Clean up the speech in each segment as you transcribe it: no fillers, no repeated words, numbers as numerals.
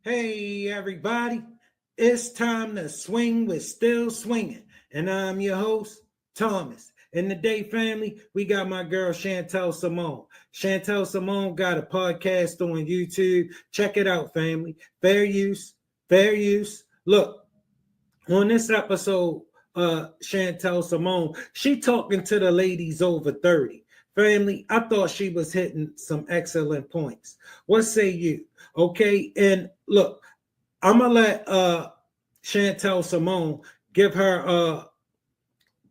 Hey everybody, it's time to swing with Still Swinging, and I'm your host, Thomas. In the day family, we got my girl Chantelle Simone. Chantelle Simone got a podcast on YouTube. Check it out, family. Fair use, fair use. Look, on this episode, Chantelle Simone, she talking to the ladies over 30. Family, I thought she was hitting some excellent points. What say you? Okay, and look, I'm gonna let Chantelle Simone give her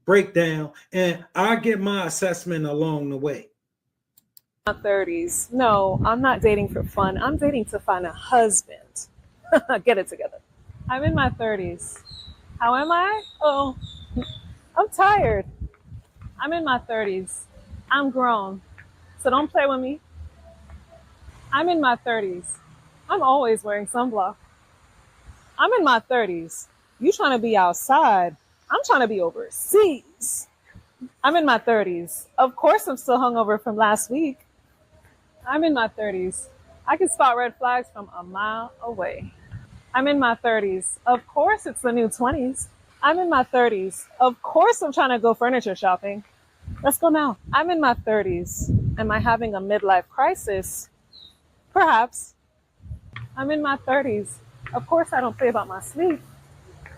breakdown, and I'll give my assessment along the way. My 30s. No, I'm not dating for fun. I'm dating to find a husband. Get it together. I'm in my 30s. How am I? Oh, I'm tired. I'm in my 30s. I'm grown. So don't play with me. I'm in my 30s. I'm always wearing sunblock. I'm in my 30s. You trying to be outside. I'm trying to be overseas. I'm in my 30s. Of course, I'm still hungover from last week. I'm in my 30s. I can spot red flags from a mile away. I'm in my 30s. Of course, it's the new 20s. I'm in my 30s. Of course, I'm trying to go furniture shopping. Let's go now. I'm in my 30s. Am I having a midlife crisis? Perhaps. I'm in my 30s. Of course, I don't play about my sleep.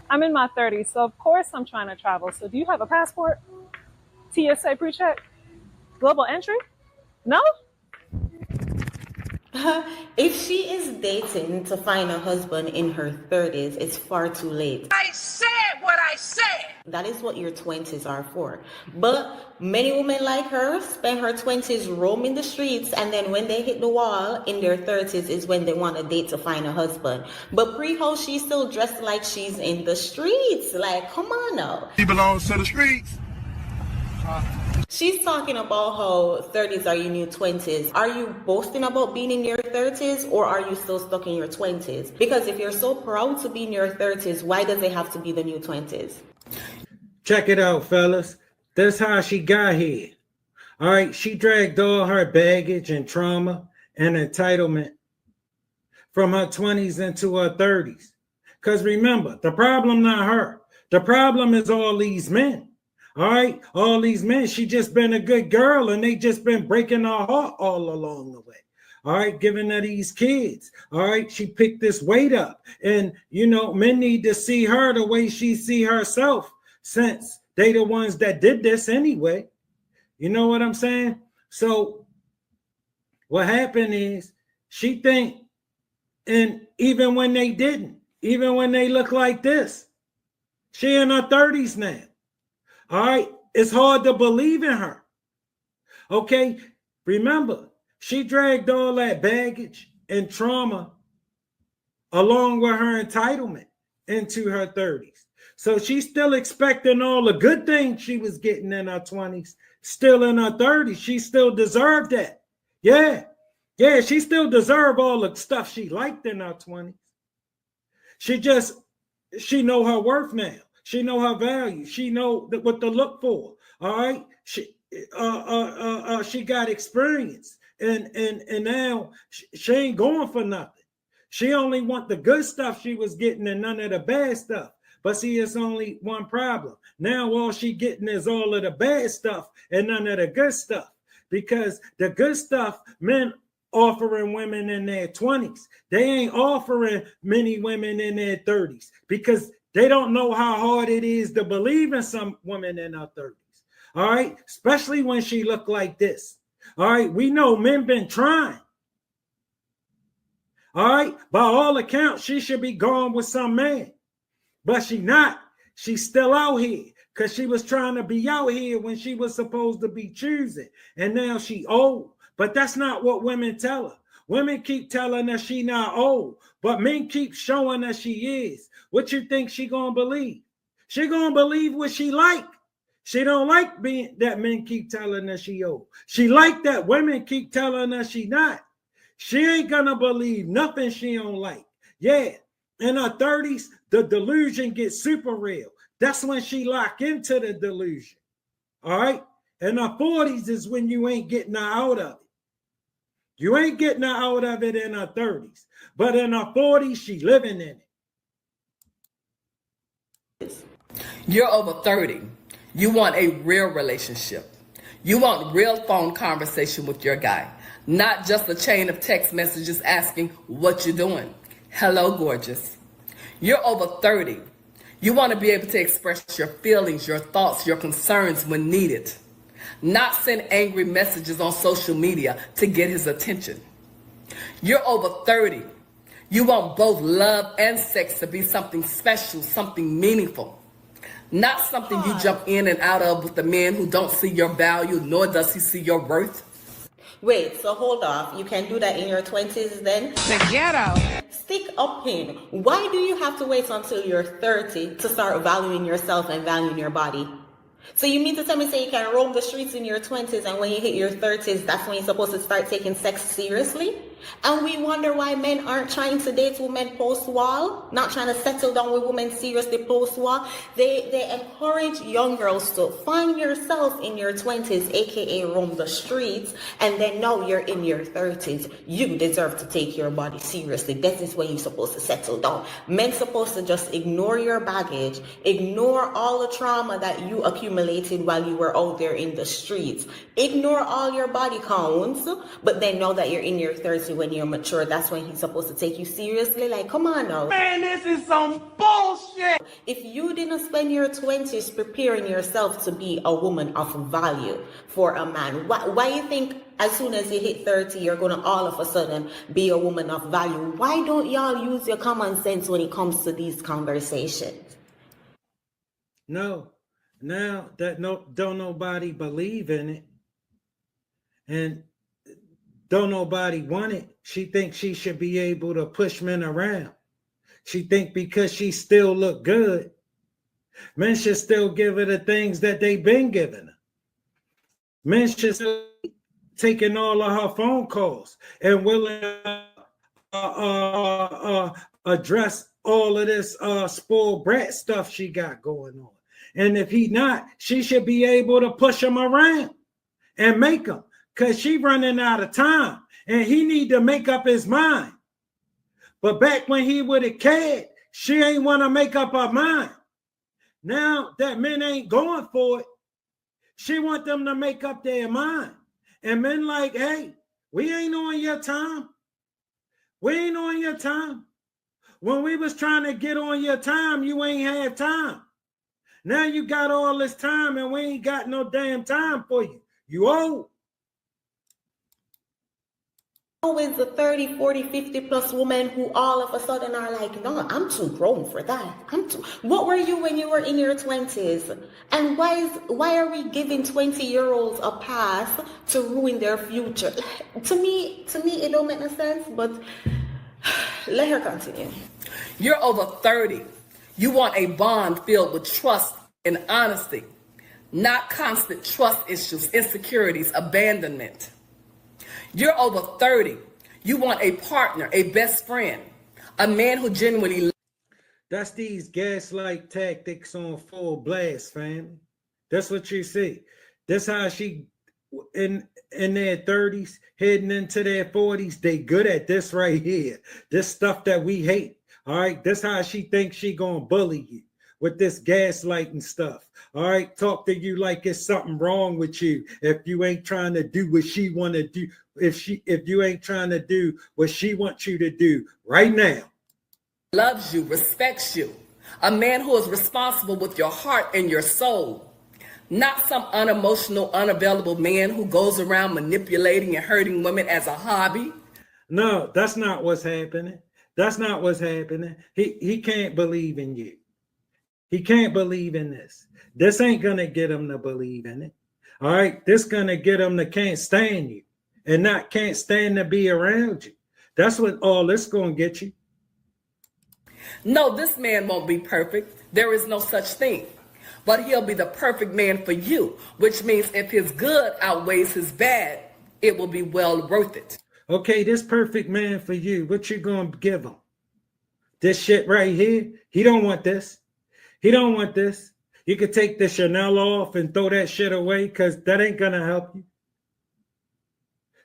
I'm in my 30s, so of course I'm trying to travel. So do you have a passport? TSA pre-check? Global entry? No? If she is dating to find a husband in her 30s, it's far too late. I said what I said. That is what your 20s are for. But many women like her spend her 20s roaming the streets, and then when they hit the wall in their 30s is when they want a date to find a husband. But pre-ho, she's still dressed like she's in the streets. Like, come on now. He belongs to the streets. She's talking about how 30s are your new 20s. Are you boasting about being in your 30s, or are you still stuck in your 20s? Because if you're so proud to be in your 30s, why does it have to be the new 20s? Check it out, fellas. That's how she got here. All right, she dragged all her baggage and trauma and entitlement from her 20s into her 30s. Because remember, the problem not her. The problem is all these men. All right, all these men, she just been a good girl and they just been breaking her heart all along the way. All right, giving her these kids. All right, she picked this weight up. And, you know, men need to see her the way she see herself, since they the ones that did this anyway. You know what I'm saying? So what happened is she think, and even when they didn't, even when they look like this, she in her 30s now. All right, it's hard to believe in her. Okay, remember, she dragged all that baggage and trauma along with her entitlement into her 30s. So she's still expecting all the good things she was getting in her 20s, still in her 30s. She still deserved that. Yeah, she still deserved all the stuff she liked in her 20s. She know her worth now. She know her value. She know what to look for. All right. She got experience, and now she ain't going for nothing. She only want the good stuff she was getting and none of the bad stuff. But see, it's only one problem. Now all she getting is all of the bad stuff and none of the good stuff. Because the good stuff, men offering women in their 20s. They ain't offering many women in their 30s because they don't know how hard it is to believe in some women in her 30s. All right, especially when she look like this. All right, we know men been trying. All right, by all accounts, she should be gone with some man, but she not. She's still out here because she was trying to be out here when she was supposed to be choosing, and now she old. But that's not what women tell her. Women keep telling her she not old, but men keep showing her she is. What you think she gonna believe? She gonna believe what she like. She don't like being that men keep telling her she old. She like that women keep telling her she not. She ain't gonna believe nothing she don't like. Yeah, in her 30s, the delusion gets super real. That's when she lock into the delusion. All right. In her 40s is when you ain't getting her out of it. You ain't getting her out of it in her 30s. But in her 40s, she living in it. You're over 30. You want a real relationship. You want real phone conversation with your guy, not just a chain of text messages asking what you're doing. Hello, gorgeous. You're over 30. You want to be able to express your feelings, your thoughts, your concerns when needed, not send angry messages on social media to get his attention. You're over 30. You want both love and sex to be something special, something meaningful. Not something you jump in and out of with the man who don't see your value, nor does he see your worth. Wait, so hold off. You can do that in your 20s then? The ghetto. Stick up in. Why do you have to wait until you're 30 to start valuing yourself and valuing your body? So you mean to tell me say you can roam the streets in your 20s and when you hit your 30s, that's when you're supposed to start taking sex seriously? And we wonder why men aren't trying to date women post-wall, not trying to settle down with women seriously post-wall. They encourage young girls to find yourself in your 20s, aka roam the streets, and then now you're in your 30s. You deserve to take your body seriously. This is when you're supposed to settle down. Men supposed to just ignore your baggage, ignore all the trauma that you accumulated while you were out there in the streets. Ignore all your body counts, but then know that you're in your 30s when you're mature, that's when he's supposed to take you seriously. Like, come on now. Man, this is some bullshit. If you didn't spend your 20s preparing yourself to be a woman of value for a man, why you think as soon as you hit 30, you're going to all of a sudden be a woman of value? Why don't y'all use your common sense when it comes to these conversations? No, now that don't nobody believe in it. And don't nobody want it. She thinks she should be able to push men around. She think because she still look good, men should still give her the things that they've been giving her. Men should still be taking all of her phone calls and willing to address all of this spoiled brat stuff she got going on. And if he not, she should be able to push him around and make him. Because she running out of time and he need to make up his mind. But back when he was a kid, she ain't want to make up her mind. Now that men ain't going for it, she want them to make up their mind. And men like, hey, we ain't on your time. We ain't on your time. When we was trying to get on your time, you ain't had time. Now you got all this time and we ain't got no damn time for you. You old. Always the 30, 40, 50 plus women who all of a sudden are like, no, I'm too grown for that. What were you when you were in your 20s? And why are we giving 20-year-olds a pass to ruin their future? To me, it don't make no sense, but let her continue. You're over 30. You want a bond filled with trust and honesty, not constant trust issues, insecurities, abandonment. You're over 30. You want a partner, a best friend, a man who genuinely. That's these gaslight tactics on full blast, family. That's what you see. That's how she, in their 30s, heading into their 40s, they good at this right here. This stuff that we hate. All right. That's how she thinks she gonna bully you with this gaslighting stuff. All right. Talk to you like it's something wrong with you if you ain't trying to do what she want to do. If you ain't trying to do what she wants you to do right now. Loves you, respects you. A man who is responsible with your heart and your soul. Not some unemotional, unavailable man who goes around manipulating and hurting women as a hobby. No, that's not what's happening. That's not what's happening. He can't believe in you. He can't believe in this. This ain't going to get him to believe in it. All right. This going to get him to can't stand you and not can't stand to be around you. That's what all this going to get you. No, this man won't be perfect. There is no such thing. But he'll be the perfect man for you, which means if his good outweighs his bad, it will be well worth it. Okay, this perfect man for you. What you going to give him? This shit right here? He don't want this. He don't want this. You could take the Chanel off and throw that shit away because that ain't going to help you.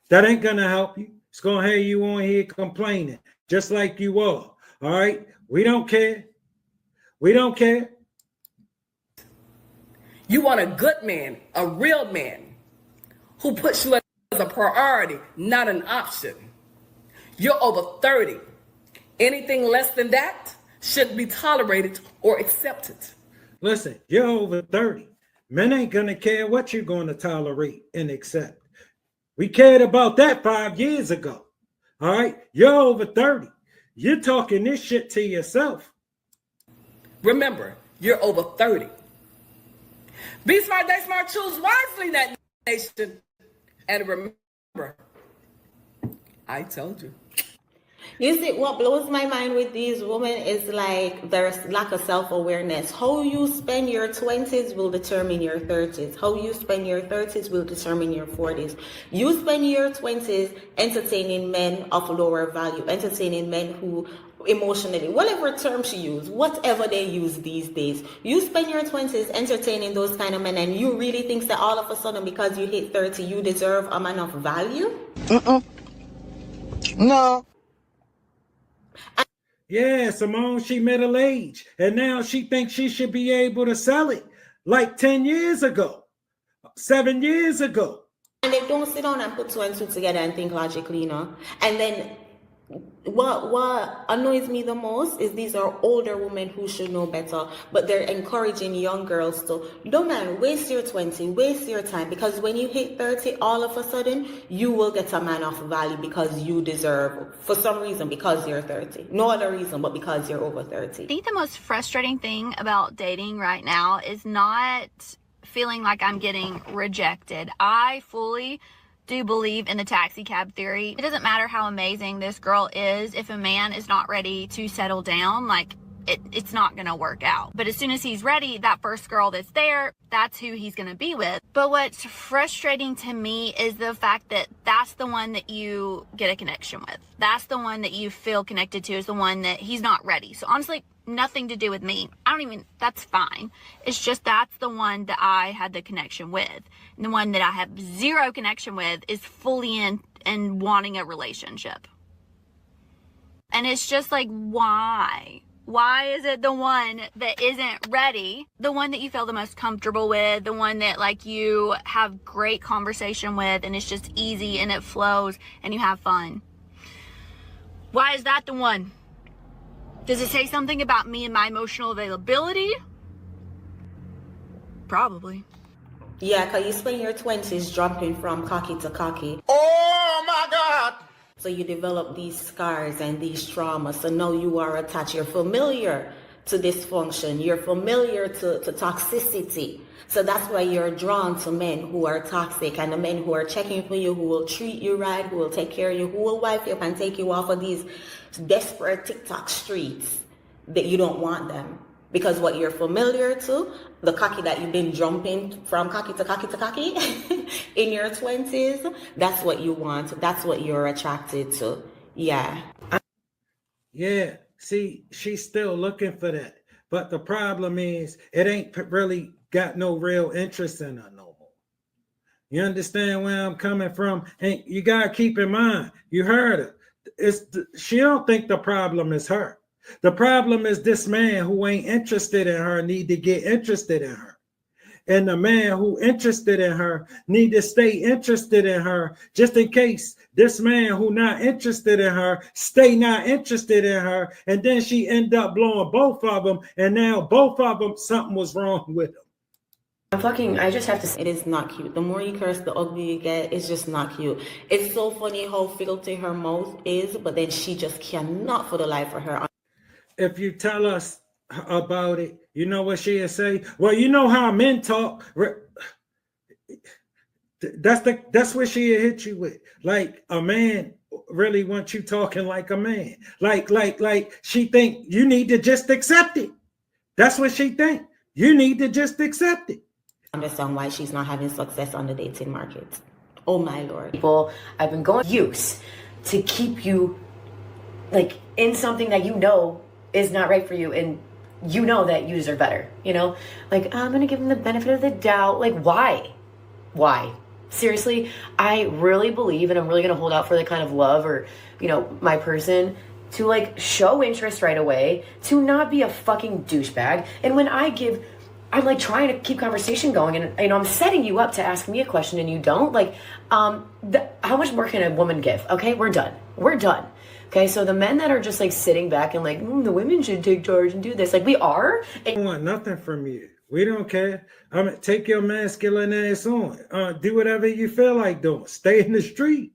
That ain't going to help you. It's going to have you on here complaining, just like you are. All right? We don't care. We don't care. You want a good man, a real man, who puts you as a priority, not an option. You're over 30. Anything less than that shouldn't be tolerated or accepted. Listen, you're over 30. Men ain't going to care what you're going to tolerate and accept. We cared about that 5 years ago. All right? You're over 30. You're talking this shit to yourself. Remember, you're over 30. Be smart, they smart, choose wisely, that nation. And remember, I told you. You see, what blows my mind with these women is like their lack of self-awareness. How you spend your 20s will determine your 30s. How you spend your 30s will determine your 40s. You spend your 20s entertaining men of lower value, entertaining men who emotionally, whatever term she use, whatever they use these days, you spend your 20s entertaining those kind of men, and you really think that all of a sudden because you hit 30, you deserve a man of value? No. Yeah, Simone, she middle-aged, and now she thinks she should be able to sell it like 10 years ago, 7 years ago. And they don't sit down and put two and two together and think logically, you know? And then what annoys me the most is these are older women who should know better, but they're encouraging young girls to, don't man, waste your 20, waste your time, because when you hit 30, all of a sudden, you will get a man of value because you deserve, for some reason, because you're 30. No other reason, but because you're over 30. I think the most frustrating thing about dating right now is not feeling like I'm getting rejected. I fully do believe in the taxi cab theory. It doesn't matter how amazing this girl is, if a man is not ready to settle down, like it's not gonna work out. But as soon as he's ready, that first girl that's there, that's who he's gonna be with. But what's frustrating to me is the fact that that's the one that you get a connection with. That's the one that you feel connected to, is the one that he's not ready. So honestly, nothing to do with me. That's fine. It's just that's the one that I had the connection with. And the one that I have zero connection with is fully in and wanting a relationship. And it's just like, why? Why is it the one that isn't ready, the one that you feel the most comfortable with, the one that like you have great conversation with and it's just easy and it flows and you have fun? Why is that the one? Does it say something about me and my emotional availability? Probably. Yeah, because you spend your 20s jumping from cocky to cocky. Oh my God. So you develop these scars and these traumas. So now you are attached. You're familiar to dysfunction. You're familiar to toxicity. So that's why you're drawn to men who are toxic, and the men who are checking for you, who will treat you right, who will take care of you, who will wipe you up and take you off of these desperate TikTok streets that you don't want them. Because what you're familiar to, the cocky that you've been jumping from cocky to cocky to cocky in your 20s, that's what you want. That's what you're attracted to. Yeah. Yeah, see, she's still looking for that. But the problem is, it ain't really got no real interest in her no more. You understand where I'm coming from? And you got to keep in mind, you heard her. She don't think the problem is her. The problem is this man who ain't interested in her need to get interested in her. And the man who interested in her need to stay interested in her, just in case this man who not interested in her stay not interested in her, and then she end up blowing both of them, and now both of them, something was wrong with them. I just have to say, it is not cute. The more you curse, the uglier you get. It's just not cute. It's so funny how filthy her mouth is, but then she just cannot for the life of her. If you tell us about it, you know what she'll say? Well, you know how men talk. That's what she'll hit you with. Like a man really wants you talking like a man. Like she think you need to just accept it. That's what she think. You need to just accept it. Understand why she's not having success on the dating market. Oh my Lord. People, I've been going use to keep you like in something that you know is not right for you, and you know that you deserve better, you know? Like, I'm gonna give them the benefit of the doubt. Like, why? Seriously, I really believe, and I'm really going to hold out for the kind of love or, you know, my person to like show interest right away, to not be a fucking douchebag. And when I'm like trying to keep conversation going, and you know, I'm setting you up to ask me a question and you don't, like, how much more can a woman give? Okay, we're done. Okay, so the men that are just like sitting back and like, the women should take charge and do this, like we are. We don't want nothing from you. We don't care. I mean, take your masculine ass on. Do whatever you feel like doing. Stay in the street.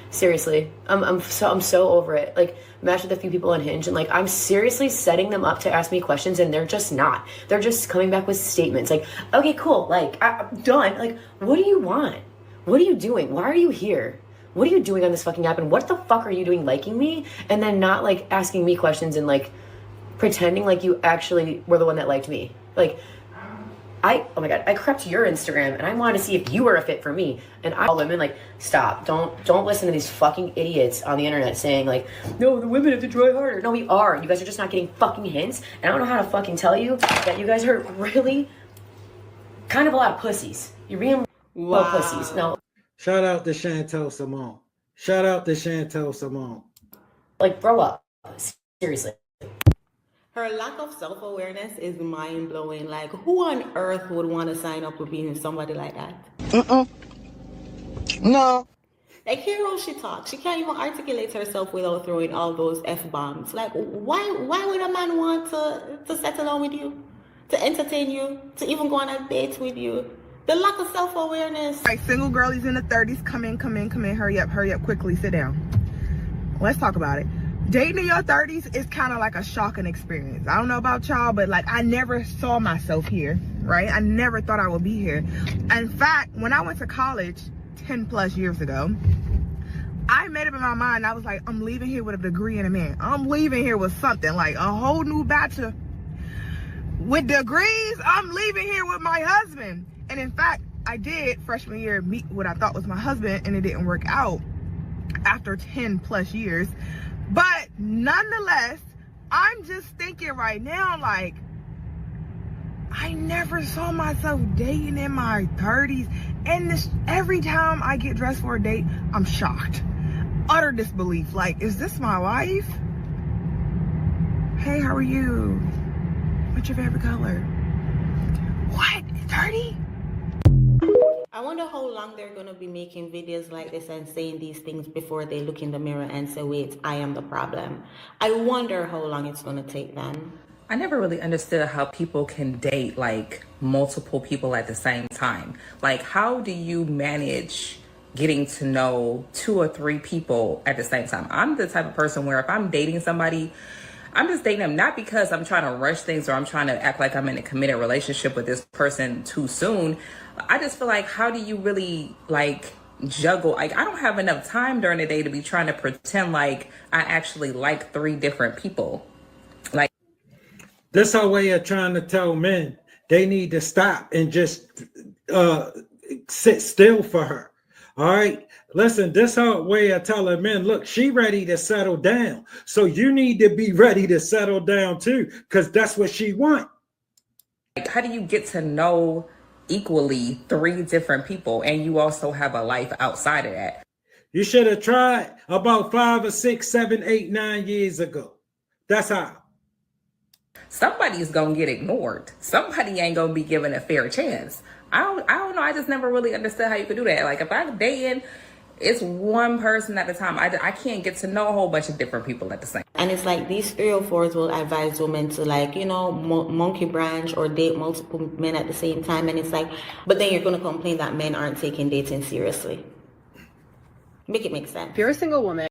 Seriously, I'm so over it. Like, matched with a few people on Hinge, and like I'm seriously setting them up to ask me questions, and they're just not. They're just coming back with statements like, "Okay, cool. Like, I'm done." Like, what do you want? What are you doing? Why are you here? What are you doing on this fucking app? And what the fuck are you doing liking me? And then not like asking me questions and like pretending like you actually were the one that liked me. Like, oh my God, I crept your Instagram and I wanted to see if you were a fit for me. And I all women like, stop, don't listen to these fucking idiots on the internet saying like, no, the women have to try harder. No, we are. You guys are just not getting fucking hints. And I don't know how to fucking tell you that you guys are really kind of a lot of pussies. You're being little pussies. No. Shout out to Chantelle Simone. Like, grow up. Seriously. Her lack of self-awareness is mind-blowing. Like, who on earth would want to sign up with being somebody like that? No. Like, hear how she talks. She can't even articulate herself without throwing all those F-bombs. Like, why would a man want to settle down with you? To entertain you? To even go on a date with you? The lack of self-awareness. All right, single girlies in the 30s, come in, hurry up, quickly, sit down. Let's talk about it. Dating in your 30s is kind of like a shocking experience. I don't know about y'all, but like I never saw myself here, right? I never thought I would be here. In fact, when I went to college 10 plus years ago, I made up in my mind, I was like, I'm leaving here with a degree in a man. I'm leaving here with something like a whole new bachelor. With degrees, I'm leaving here with my husband. And in fact, I did freshman year meet what I thought was my husband, and it didn't work out after 10 plus years. But nonetheless, I'm just thinking right now, like, I never saw myself dating in my 30s. And every time I get dressed for a date, I'm shocked. Utter disbelief. Like, is this my life? Hey, how are you? What's your favorite color? What? 30? I wonder how long they're going to be making videos like this and saying these things before they look in the mirror and say, wait, I am the problem. I wonder how long it's going to take them. I never really understood how people can date like multiple people at the same time. Like, how do you manage getting to know 2 or 3 people at the same time? I'm the type of person where if I'm dating somebody, I'm just dating them not because I'm trying to rush things or I'm trying to act like I'm in a committed relationship with this person too soon. I just feel like, how do you really like juggle? Like, I don't have enough time during the day to be trying to pretend like I actually like 3 different people. Like, this her way of trying to tell men they need to stop and just sit still for her. All right, listen, this her way of telling men, look, she ready to settle down. So you need to be ready to settle down too, because that's what she want. Like, how do you get to know equally 3 different people and you also have a life outside of that? You should have tried about 5 or 6, 7, 8, 9 years ago. That's how. Somebody's gonna get ignored. Somebody ain't gonna be given a fair chance. I don't know. I just never really understood how you could do that. Like, if I'm dating, it's one person at a time. I can't get to know a whole bunch of different people at the same time. And it's like these 304s will advise women to, like, you know, monkey branch or date multiple men at the same time. And it's like, but then you're going to complain that men aren't taking dating seriously. Make it make sense. If you're a single woman